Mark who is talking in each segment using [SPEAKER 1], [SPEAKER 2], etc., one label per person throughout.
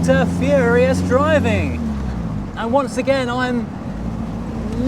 [SPEAKER 1] to Furious Driving, and once again I'm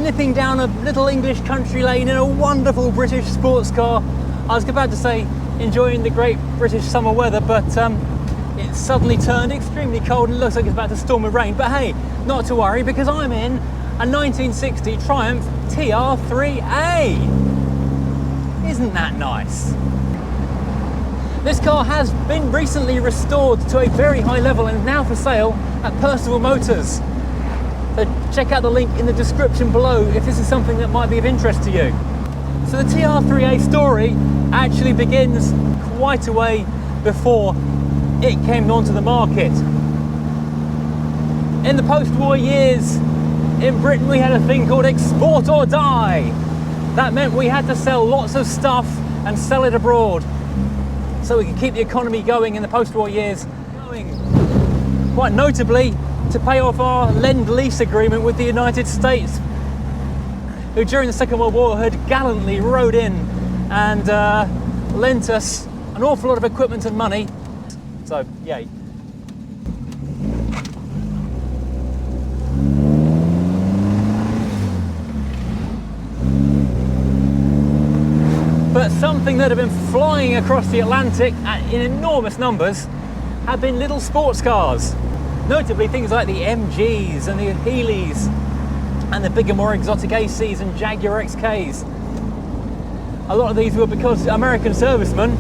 [SPEAKER 1] nipping down a little English country lane in a wonderful British sports car. I was about to say enjoying the great British summer weather, but it suddenly turned extremely cold and it looks like it's about to storm with rain. But hey, not to worry, because I'm in a 1960 Triumph TR3a. Isn't that nice? This car has been recently restored to a very high level and is now for sale at Percival Motors. So check out the link in the description below if this is something that might be of interest to you. So the TR3a story actually begins quite a way before it came onto the market. In the post-war years in Britain, we had a thing called export or die. That meant we had to sell lots of stuff and sell it abroad, so we could keep the economy going in the post-war years. Quite notably, to pay off our Lend-Lease agreement with the United States, who during the Second World War had gallantly rode in and lent us an awful lot of equipment and money. So, yay. But something that had been flying across the Atlantic in enormous numbers had been little sports cars. Notably things like the MGs and the Healeys and the bigger, more exotic ACs and Jaguar XKs. A lot of these were because American servicemen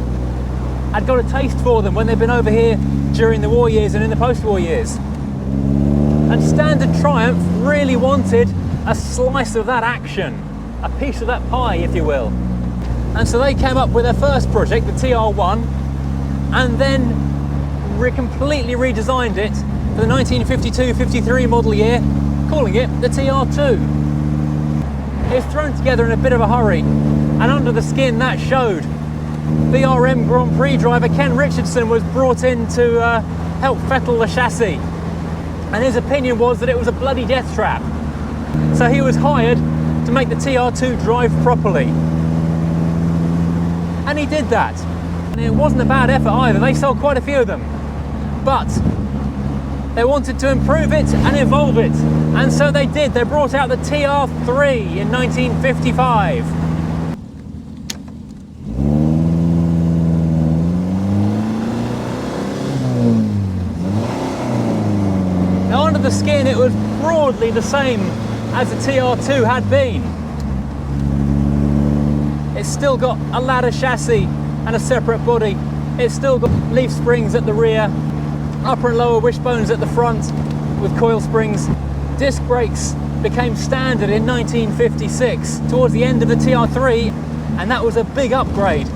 [SPEAKER 1] had got a taste for them when they'd been over here during the war years and in the post-war years. And Standard Triumph really wanted a slice of that action, a piece of that pie, if you will. And so they came up with their first project, the TR1, and then completely redesigned it for the 1952-53 model year, calling it the TR2. It was thrown together in a bit of a hurry, and under the skin that showed. BRM Grand Prix driver Ken Richardson was brought in to help fettle the chassis, and his opinion was that it was a bloody death trap. So he was hired to make the TR2 drive properly. And he did that. And it wasn't a bad effort either. They sold quite a few of them. But they wanted to improve it and evolve it. And so they did. They brought out the TR3 in 1955. Now under the skin it was broadly the same as the TR2 had been. It's still got a ladder chassis and a separate body. It's still got leaf springs at the rear, upper and lower wishbones at the front with coil springs. Disc brakes became standard in 1956 towards the end of the TR3, and that was a big upgrade.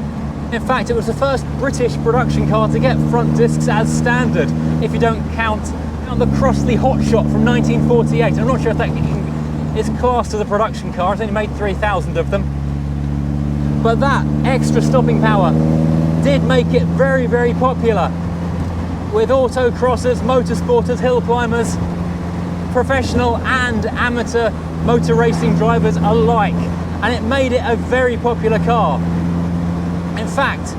[SPEAKER 1] In fact, it was the first British production car to get front discs as standard, if you don't count the Crossley Hotshot from 1948. I'm not sure if that is classed as a production car. It's only made 3,000 of them. But that extra stopping power did make it very, very popular with autocrossers, motorsporters, hill climbers, professional and amateur motor racing drivers alike. And it made it a very popular car. In fact,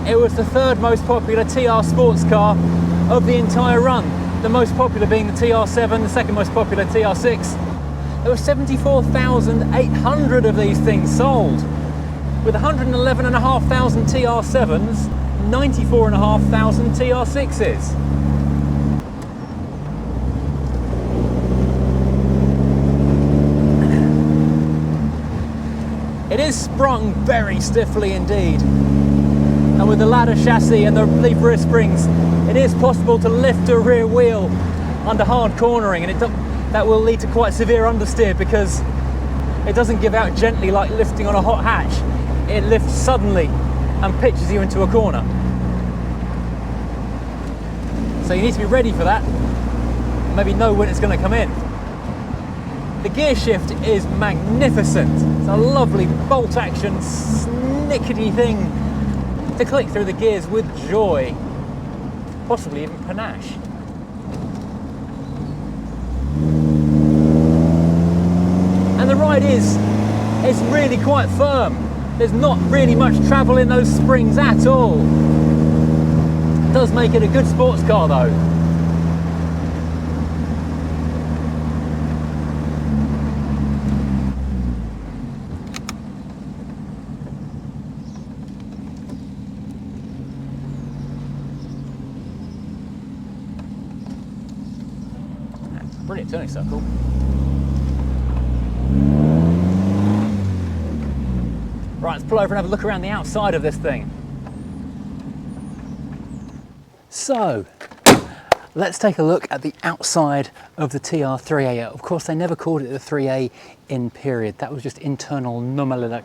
[SPEAKER 1] it was the third most popular TR sports car of the entire run. The most popular being the TR7, the second most popular TR6. There were 74,800 of these things sold, with 111,500 TR7s, 94,500 TR6s. It is sprung very stiffly indeed, and with the ladder chassis and the leaf rear springs, it is possible to lift a rear wheel under hard cornering, and that will lead to quite severe understeer because it doesn't give out gently like lifting on a hot hatch. It lifts suddenly and pitches you into a corner. So you need to be ready for that, maybe know when it's going to come in. The gear shift is magnificent. It's a lovely bolt action, snickety thing to click through the gears with joy, possibly even panache. And the ride is really quite firm. There's not really much travel in those springs at all. It does make it a good sports car though. Brilliant turning circle. Right, let's pull over and have a look around the outside of this thing. So, let's take a look at the outside of the TR3a. Of course, they never called it the 3A in period. That was just internal numalek.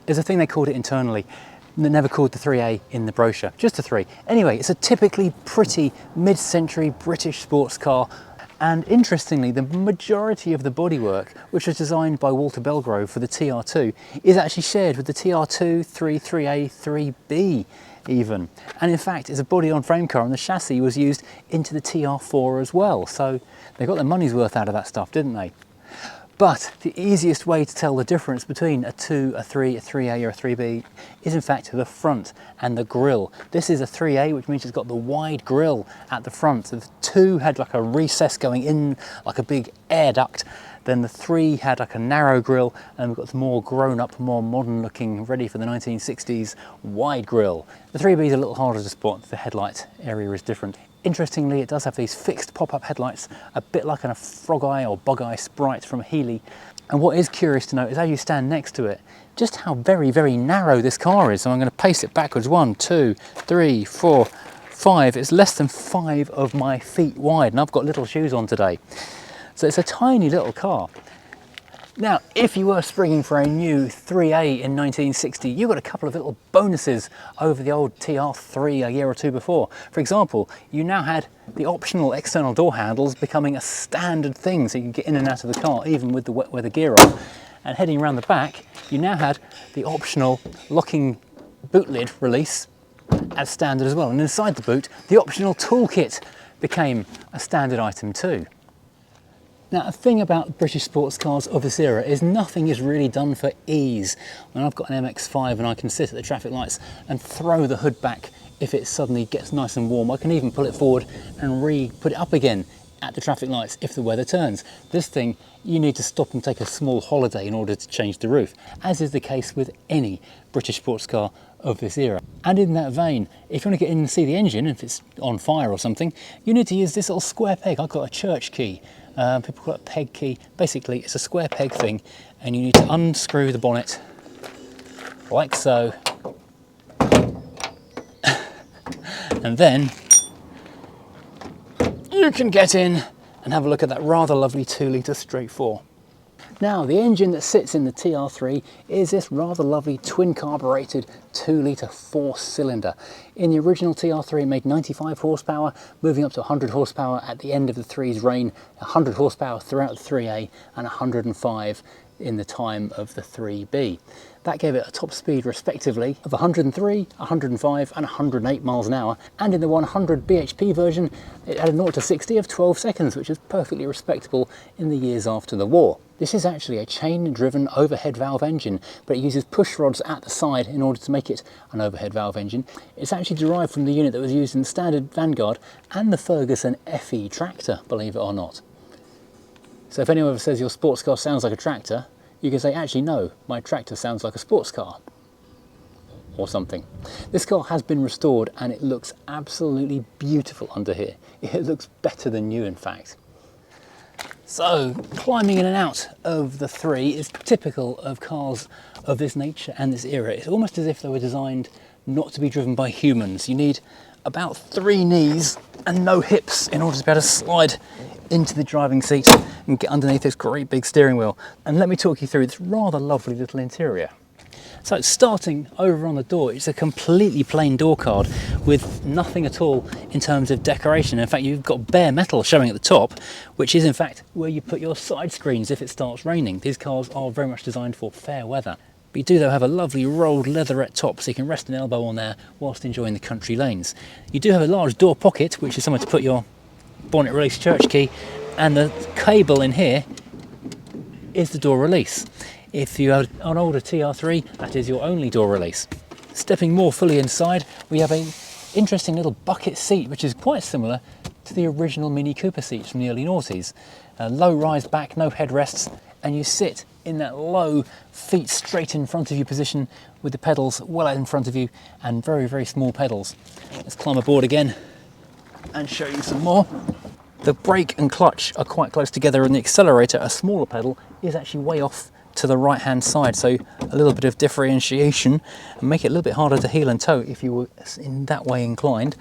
[SPEAKER 1] There's a thing they called it internally. They never called the 3A in the brochure, just the 3. Anyway, it's a typically pretty mid-century British sports car. And interestingly, the majority of the bodywork, which was designed by Walter Belgrove for the TR2, is actually shared with the TR2, 3a, 3b even. And in fact, it's a body-on-frame car, and the chassis was used into the TR4 as well. So they got their money's worth out of that stuff, didn't they? But the easiest way to tell the difference between a 2, a 3, a 3A or a 3B is in fact the front and the grille. This is a 3A, which means it's got the wide grille at the front. So the 2 had like a recess going in, like a big air duct. Then the 3 had like a narrow grille, and we've got the more grown up, more modern looking, ready for the 1960s wide grille. The 3B is a little harder to spot, the headlight area is different. Interestingly, it does have these fixed pop-up headlights, a bit like a frog eye or bug eye Sprite from Healy. And what is curious to note is as you stand next to it, just how very, very narrow this car is. So I'm going to pace it backwards. 1, 2, 3, 4, 5. It's less than 5 of my feet wide, and I've got little shoes on today. So it's a tiny little car. Now, if you were springing for a new 3A in 1960, you got a couple of little bonuses over the old TR3 a year or two before. For example, you now had the optional external door handles becoming a standard thing, so you can get in and out of the car even with the wet weather gear on. And heading around the back, you now had the optional locking boot lid release as standard as well. And inside the boot, the optional toolkit became a standard item too. Now, the thing about British sports cars of this era is nothing is really done for ease. When I've got an MX-5 and I can sit at the traffic lights and throw the hood back if it suddenly gets nice and warm, I can even pull it forward and put it up again at the traffic lights if the weather turns. This thing, you need to stop and take a small holiday in order to change the roof, as is the case with any British sports car of this era. And in that vein, if you want to get in and see the engine, if it's on fire or something, you need to use this little square peg. I've got a church key. People call it a peg key. Basically, it's a square peg thing, and you need to unscrew the bonnet like so. And then you can get in and have a look at that rather lovely 2-litre straight 4. Now, the engine that sits in the TR3 is this rather lovely twin carbureted 2-litre 4-cylinder. In the original TR3 it made 95 horsepower, moving up to 100 horsepower at the end of the 3's reign, 100 horsepower throughout the 3A, and 105 in the time of the 3B. That gave it a top speed respectively of 103, 105 and 108 miles an hour, and in the 100 bhp version it had a 0 to 60 of 12 seconds, which is perfectly respectable in the years after the war. This is actually a chain-driven overhead valve engine, but it uses push rods at the side in order to make it an overhead valve engine. It's actually derived from the unit that was used in the standard Vanguard and the Ferguson FE tractor, believe it or not. So if anyone ever says your sports car sounds like a tractor, you can say, actually no, my tractor sounds like a sports car, or something. This car has been restored and it looks absolutely beautiful under here. It looks better than new, in fact. So, climbing in and out of the 3 is typical of cars of this nature and this era. It's almost as if they were designed not to be driven by humans. You need about 3 knees and no hips in order to be able to slide into the driving seat and get underneath this great big steering wheel. And let me talk you through this rather lovely little interior. So starting over on the door, it's a completely plain door card with nothing at all in terms of decoration. In fact, you've got bare metal showing at the top, which is in fact where you put your side screens if it starts raining. These cars are very much designed for fair weather. But you do though have a lovely rolled leatherette top, so you can rest an elbow on there whilst enjoying the country lanes. You do have a large door pocket, which is somewhere to put your bonnet release church key, and the cable in here is the door release. If you have an older TR3, that is your only door release. Stepping more fully inside, we have an interesting little bucket seat, which is quite similar to the original Mini Cooper seats from the early noughties. A low rise back, no headrests, and you sit in that low, feet straight in front of you position with the pedals well out in front of you and very, very small pedals. Let's climb aboard again and show you some more. The brake and clutch are quite close together, and the accelerator, a smaller pedal, is actually way off to the right hand side, so a little bit of differentiation and make it a little bit harder to heel and tow if you were in that way inclined.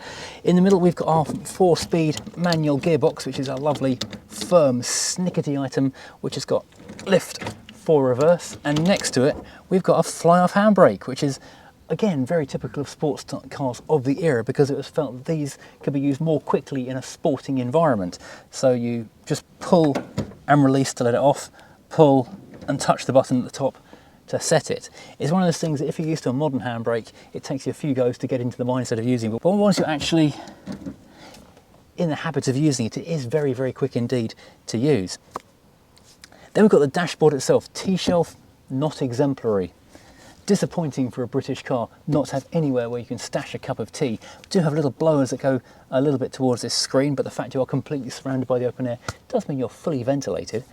[SPEAKER 1] In the middle we've got our 4-speed manual gearbox, which is a lovely firm snickety item which has got lift for reverse, and next to it we've got a fly-off handbrake, which is again very typical of sports cars of the era, because it was felt that these could be used more quickly in a sporting environment. So you just pull and release to let it off, pull and touch the button at the top to set it. It's one of those things that if you're used to a modern handbrake, it takes you a few goes to get into the mindset of using it. But once you're actually in the habit of using it, it is very, very quick indeed to use. Then we've got the dashboard itself. T-shelf, not exemplary. Disappointing for a British car not to have anywhere where you can stash a cup of tea. We do have little blowers that go a little bit towards this screen, but the fact you are completely surrounded by the open air does mean you're fully ventilated.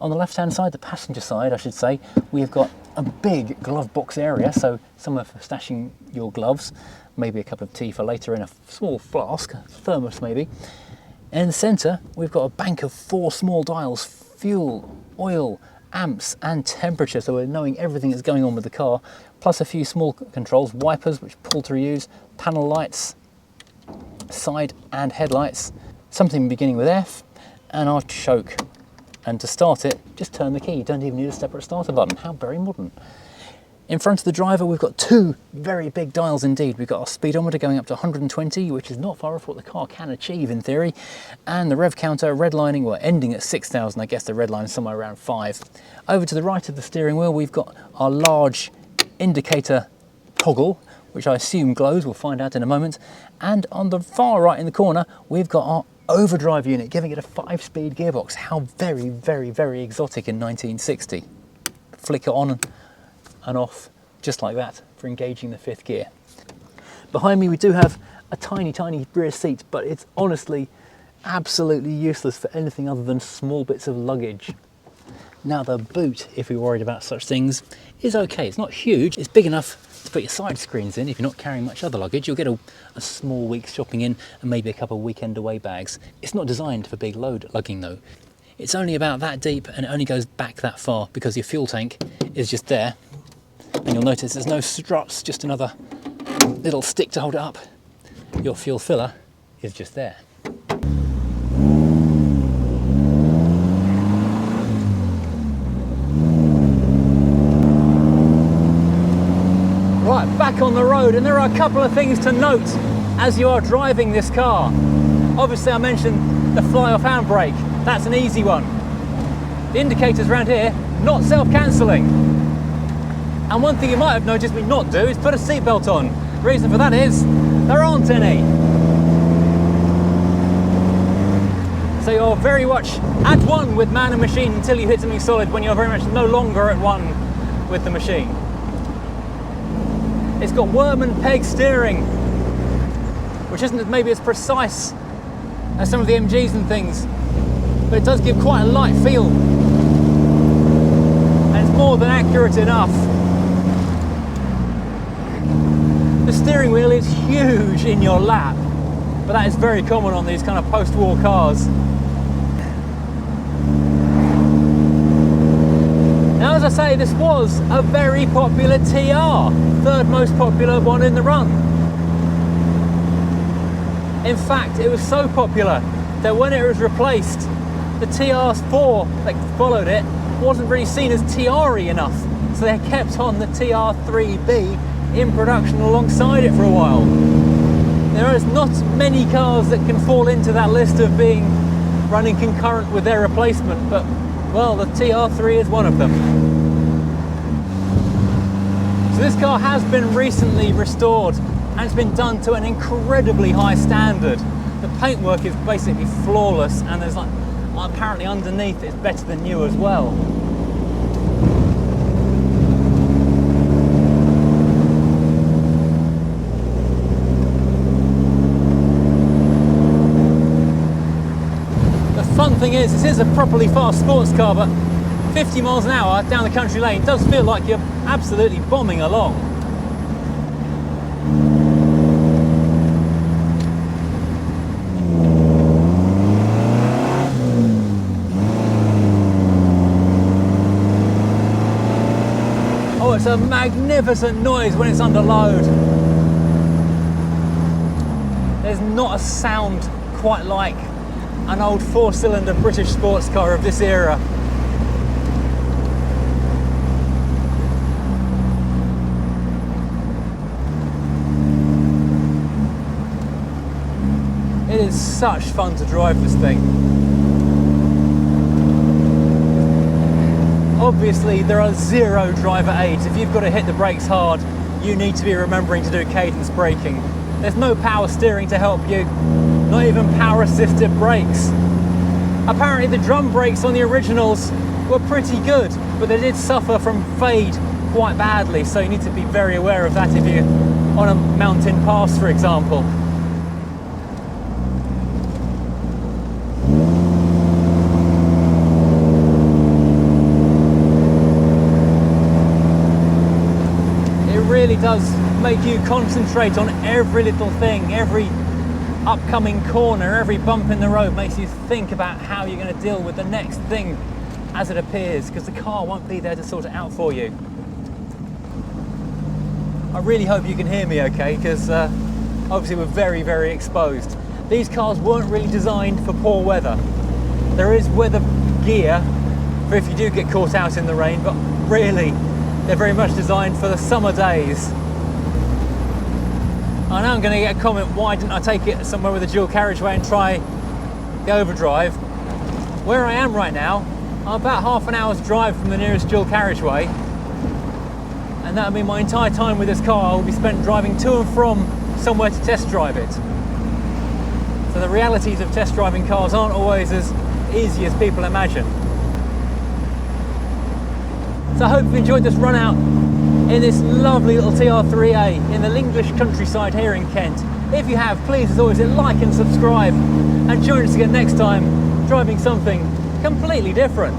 [SPEAKER 1] On the left-hand side, the passenger side, I should say, we've got a big glove box area, so somewhere for stashing your gloves, maybe a cup of tea for later in a small flask, a thermos maybe. And in the centre, we've got a bank of 4 small dials: fuel, oil, amps and temperature, so we're knowing everything that's going on with the car, plus a few small controls, wipers which pull to use, panel lights, side and headlights, something beginning with F, and our choke. And to start it, just turn the key. You don't even need a separate starter button. How very modern. In front of the driver, we've got 2 very big dials indeed. We've got our speedometer going up to 120, which is not far off what the car can achieve in theory. And the rev counter redlining, well, ending at 6,000. I guess the red line is somewhere around 5. Over to the right of the steering wheel, we've got our large indicator toggle, which I assume glows. We'll find out in a moment. And on the far right in the corner, we've got our overdrive unit, giving it a 5-speed gearbox. How very, very, very exotic in 1960. Flick it on and off just like that for engaging the 5th gear. Behind me we do have a tiny, tiny rear seat, but it's honestly absolutely useless for anything other than small bits of luggage. Now the boot, if you're worried about such things, is okay. It's not huge. It's big enough to put your side screens in if you're not carrying much other luggage. You'll get a small week's shopping in and maybe a couple of weekend away bags. It's not designed for big load lugging though. It's only about that deep and it only goes back that far because your fuel tank is just there. And you'll notice there's no struts, just another little stick to hold it up. Your fuel filler is just there. Right, back on the road, and there are a couple of things to note as you are driving this car. Obviously I mentioned the fly-off handbrake. That's an easy one. The indicators around here, not self-cancelling. And one thing you might have noticed me not do is put a seatbelt on. The reason for that is there aren't any. So you're very much at one with man and machine until you hit something solid, when you're very much no longer at one with the machine. It's got worm and peg steering, which isn't maybe as precise as some of the MGs and things, but it does give quite a light feel. And it's more than accurate enough. The steering wheel is huge in your lap, but that is very common on these kind of post-war cars. Now, as I say, this was a very popular TR, 3rd most popular one in the run. In fact, it was so popular that when it was replaced, the TR4 that followed it wasn't really seen as TR-y enough, so they kept on the TR3b in production alongside it for a while. There is not many cars that can fall into that list of being running concurrent with their replacement, but well, the TR3 is one of them. So this car has been recently restored and it's been done to an incredibly high standard. The paintwork is basically flawless, and there's like apparently underneath it's better than new as well. Fun thing is, this is a properly fast sports car, but 50 miles an hour down the country lane does feel like you're absolutely bombing along. Oh, it's a magnificent noise when it's under load. There's not a sound quite like an old 4-cylinder British sports car of this era. It is such fun to drive this thing. Obviously, there are 0 driver aids. If you've got to hit the brakes hard, you need to be remembering to do cadence braking. There's no power steering to help you, not even power assisted brakes. Apparently the drum brakes on the originals were pretty good, but they did suffer from fade quite badly, so you need to be very aware of that if you're on a mountain pass, for example. Really does make you concentrate on every little thing, every upcoming corner, every bump in the road makes you think about how you're going to deal with the next thing as it appears, because the car won't be there to sort it out for you. I really hope you can hear me okay, because obviously we're very, very exposed. These cars weren't really designed for poor weather. There is weather gear for if you do get caught out in the rain, but really they're very much designed for the summer days. I know I'm going to get a comment, why didn't I take it somewhere with a dual carriageway and try the overdrive? Where I am right now, I'm about half an hour's drive from the nearest dual carriageway, and that'll be my entire time with this car. I'll be spent driving to and from somewhere to test drive it. So the realities of test driving cars aren't always as easy as people imagine. So I hope you've enjoyed this run out in this lovely little TR3a in the English countryside here in Kent. If you have, please as always hit like and subscribe, and join us again next time driving something completely different.